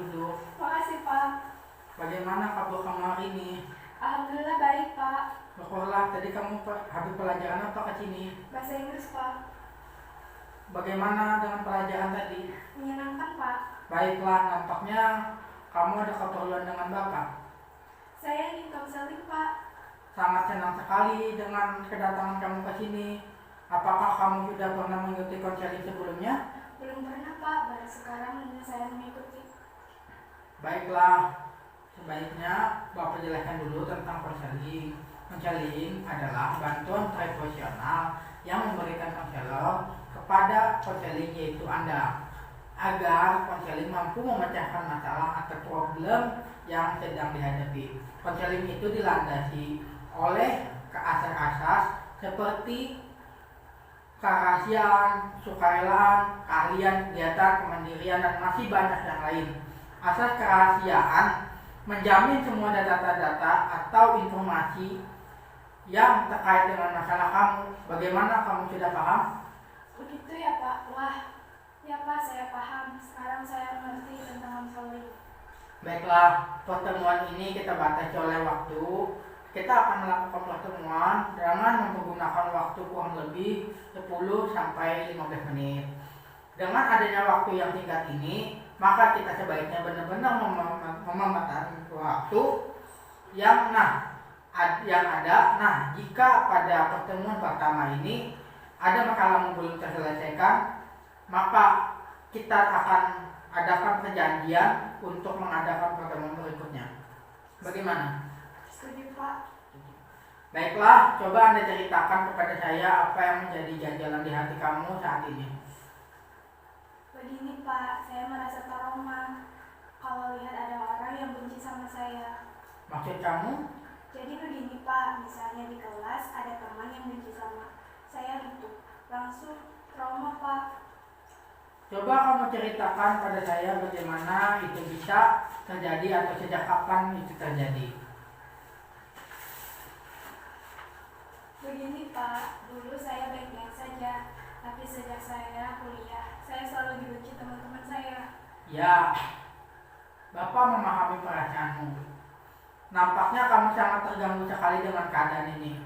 duduk. Makasih, Pak. Bagaimana kabar kamu hari ini? Alhamdulillah baik, Pak. Syukurlah, tadi kamu habis pelajaran apa ke sini? Bahasa Inggris, Pak. Bagaimana dengan pelajaran tadi? Menyenangkan, Pak. Baiklah, nampaknya kamu ada keperluan dengan Bapak. Saya ingin konseling, Pak. Sangat senang sekali dengan kedatangan kamu ke sini. Apakah kamu sudah pernah mengikuti konseling sebelumnya? Belum pernah, Pak. Baru sekarang ini saya mengikuti. Baiklah, sebaiknya Bapak jelaskan dulu tentang konseling. Konseling adalah bantuan profesional yang memberikan konselor kepada konseling, yaitu Anda, agar konseling mampu memecahkan masalah atau problem yang sedang dihadapi. Konseling itu dilandasi oleh asas-asas seperti kerahasiaan, sukarelaan, keahlian, kegiatan, kemandirian, dan masih banyak yang lain. Asas kerahasiaan menjamin semua data-data atau informasi yang terkait dengan masalah kamu. Bagaimana, kamu sudah paham? Begitu ya, Pak. Wah, ya, Pak, saya paham. Sekarang saya mengerti tentang konseling. Baiklah, pertemuan ini kita batasi oleh waktu. Kita akan melakukan pertemuan dengan menggunakan waktu kurang lebih 10 sampai 15 menit. Dengan adanya waktu yang singkat ini, maka kita sebaiknya benar-benar memematkan waktu yang ada. Nah, jika pada pertemuan pertama ini ada masalah belum terselesaikan, maka kita akan adakan perjanjian untuk mengadakan pertemuan berikutnya. Bagaimana? Setuju, Pak. Baiklah, coba Anda ceritakan kepada saya apa yang menjadi ganjalan di hati kamu saat ini. Begini, Pak. Saya merasa trauma kalau lihat ada orang yang benci sama saya. Maksud kamu? Jadi begini, Pak. Misalnya di kelas ada teman yang benci sama saya gitu. Langsung trauma, Pak. Coba kamu ceritakan pada saya bagaimana itu bisa terjadi atau sejak kapan itu terjadi. Begini, Pak. Dulu saya baik-baik saja. Tapi sejak saya kuliah, saya selalu dibenci teman-teman saya. Ya, Bapak memahami perasaanmu. Nampaknya kamu sangat terganggu sekali dengan keadaan ini.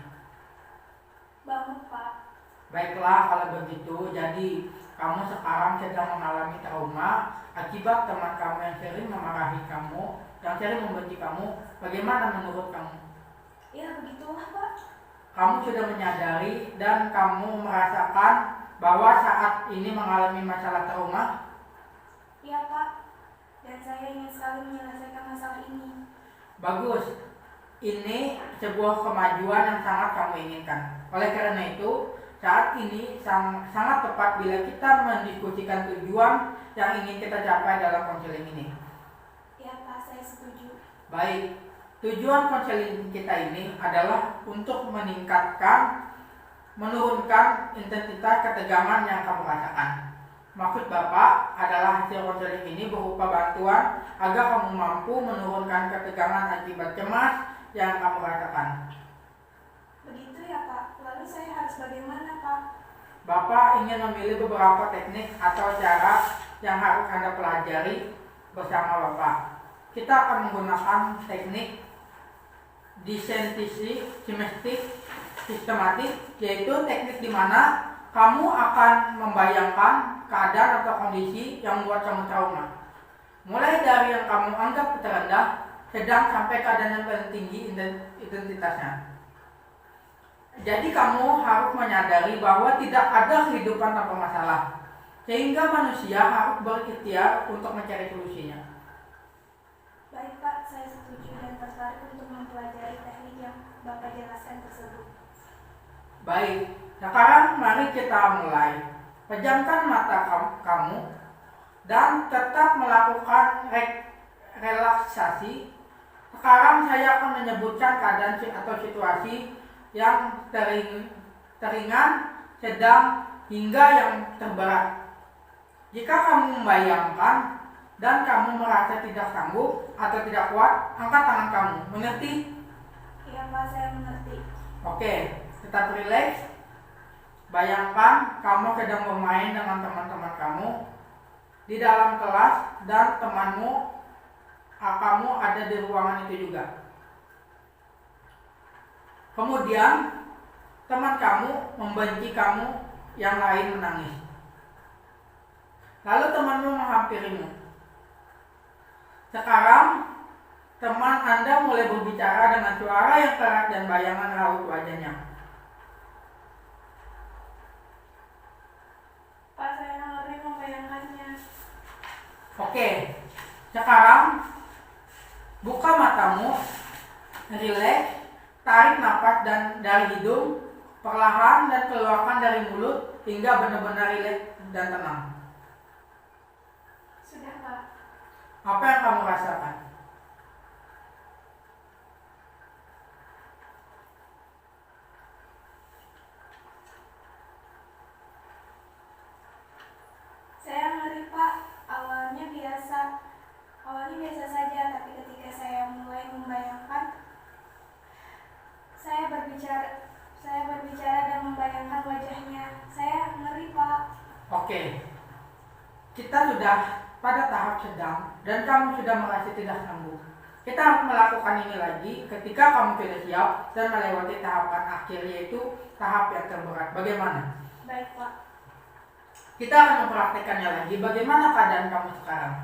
Banget, Pak. Baiklah, kalau begitu, jadi kamu sekarang sedang mengalami trauma akibat teman kamu yang sering memarahi kamu, yang sering membenci kamu. Bagaimana menurut kamu? Ya, begitulah, Pak. Kamu sudah menyadari dan kamu merasakan bahwa saat ini mengalami masalah trauma? Iya, Pak. Dan saya ingin sekali menyelesaikan masalah ini. Bagus. Ini sebuah kemajuan yang sangat kamu inginkan. Oleh karena itu, saat ini sangat tepat bila kita mendiskusikan tujuan yang ingin kita capai dalam konseling ini. Ya, Pak, saya setuju. Baik, tujuan konseling kita ini adalah untuk menurunkan intensitas ketegangan yang kamu rasakan. Maksud Bapak adalah hasil konseling ini berupa bantuan agar kamu mampu menurunkan ketegangan akibat cemas yang kamu rasakan. Begitu ya, Pak. Lalu saya harus bagaimana, Pak? Bapak ingin memilih beberapa teknik atau cara yang harus Anda pelajari bersama Bapak. Kita akan menggunakan teknik sistematik, yaitu teknik di mana kamu akan membayangkan keadaan atau kondisi yang membuat kamu trauma. Mulai dari yang kamu anggap terendah, sedang sampai keadaan yang paling tinggi intensitasnya. Jadi kamu harus menyadari bahwa tidak ada kehidupan tanpa masalah, sehingga manusia harus berikhtiar untuk mencari solusinya. Baik, Pak, saya setuju dan tertarik untuk mempelajari teknik yang Bapak jelaskan tersebut. Baik, sekarang mari kita mulai. Pejamkan mata kamu dan tetap melakukan relaksasi. Sekarang saya akan menyebutkan keadaan atau situasi yang teringan, sedang, hingga yang terberat. Jika kamu membayangkan dan kamu merasa tidak sanggup atau tidak kuat, angkat tangan kamu. Mengerti? Iya, Pak, saya mengerti. Oke, tetap rileks. Bayangkan kamu sedang bermain dengan teman-teman kamu di dalam kelas dan temanmu kamu ada di ruangan itu juga. Kemudian teman kamu membenci kamu, yang lain menangis. Lalu temanmu menghampirimu. Sekarang teman Anda mulai berbicara dengan suara yang keras dan bayangan raut wajahnya. Pak, saya ngeri membayangkannya. Oke, sekarang buka matamu, rileks, tarik nafas dari hidung, perlahan dan keluarkan dari mulut hingga benar-benar rileks dan tenang. Sudah, Pak. Apa yang kamu rasakan? Saya ngeri, Pak. Awalnya biasa saja, tapi ketika saya mulai membayangkan, saya berbicara dan membayangkan wajahnya. Saya ngeri, Pak. Oke, kita sudah pada tahap sedang dan kamu sudah merasa tidak sanggup. Kita harus melakukan ini lagi ketika kamu sudah siap dan melewati tahapan akhir, yaitu tahap yang terberat. Bagaimana? Baik, Pak. Kita akan mempraktekannya lagi. Bagaimana keadaan kamu sekarang?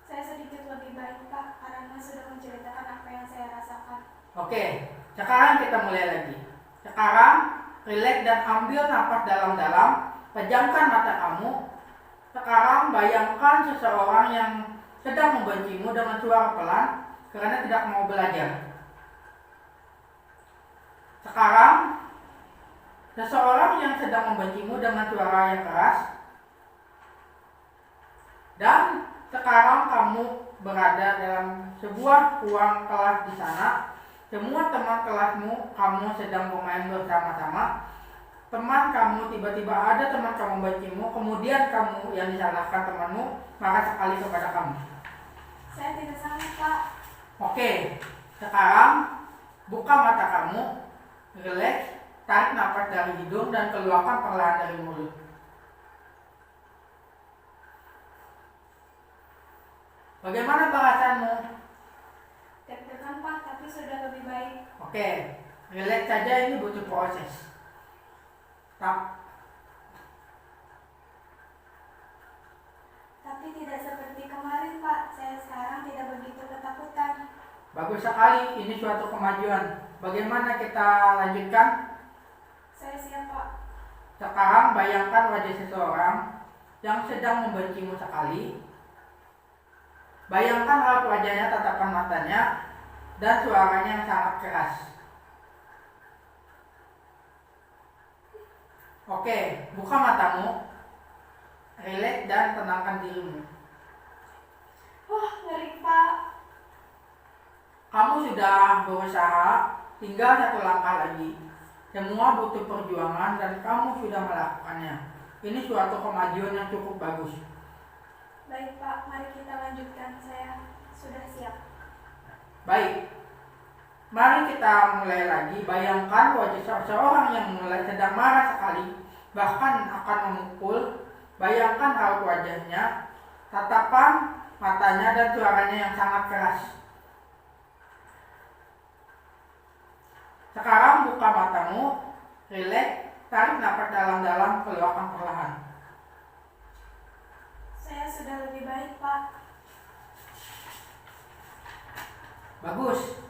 Saya sedikit lebih baik, Pak, karena sudah menceritakan apa yang saya rasakan. Oke, sekarang kita mulai lagi. Sekarang rileks dan ambil nafas dalam-dalam. Pejamkan mata kamu. Sekarang bayangkan seseorang yang sedang membencimu dengan suara pelan karena tidak mau belajar. Sekarang seseorang yang sedang membencimu dengan suara yang keras. Dan sekarang kamu berada dalam sebuah ruang kelas di sana. Semua teman kelasmu, kamu sedang bermain bersama-sama. Teman kamu, tiba-tiba ada teman kamu membencimu, kemudian kamu yang disalahkan temanmu marah sekali kepada kamu. Saya tidak sanggup, Pak. Oke, sekarang buka mata kamu, rileks, tarik nafas dari hidung dan keluarkan perlahan dari mulut. Bagaimana perasaanmu? Deg-degan, Pak, tapi sudah lebih baik. Oke, rileks saja, ini butuh proses. Tapi tidak seperti kemarin, Pak. Saya sekarang tidak begitu ketakutan. Bagus sekali, ini suatu kemajuan. Bagaimana kita lanjutkan? Saya siap, Pak. Sekarang bayangkan wajah seseorang yang sedang membencimu sekali. Bayangkan raut wajahnya, tatapan matanya, dan suaranya yang sangat keras. Oke, buka matamu, rileks dan tenangkan dirimu. Wah, ngeri, Pak. Kamu sudah berusaha, tinggal satu langkah lagi. Semua butuh perjuangan dan kamu sudah melakukannya. Ini suatu kemajuan yang cukup bagus. Baik, Pak. Mari kita lanjutkan. Saya sudah siap. Baik, mari kita mulai lagi. Bayangkan wajah seseorang yang sedang marah sekali, bahkan akan memukul. Bayangkan raut wajahnya, tatapan matanya dan suaranya yang sangat keras. Sekarang buka matamu, rileks, tarik nafas dalam-dalam, keluarkan perlahan. Saya sudah lebih baik, Pak. Bagus,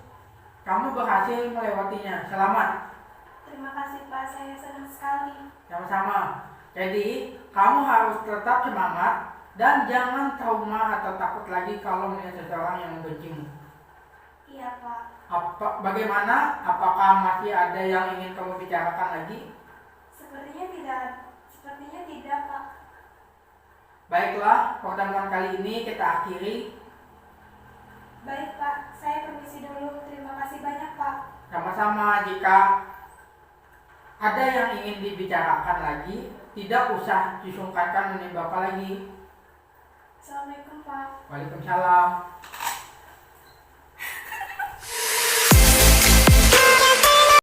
kamu berhasil melewatinya. Selamat. Terima kasih, Pak. Saya senang sekali. Sama-sama. Jadi, kamu harus tetap semangat dan jangan trauma atau takut lagi kalau melihat seseorang yang membencimu. Iya, Pak. Bagaimana? Apakah masih ada yang ingin kamu bicarakan lagi? Sepertinya tidak, Pak. Baiklah, pertemuan kali ini kita akhiri. Baik, Pak. Saya permisi dulu. Terima kasih banyak, Pak. Sama-sama. Jika ada yang ingin dibicarakan lagi, tidak usah disungkankan menimba apa lagi. Assalamualaikum, Pak. Waalaikumsalam.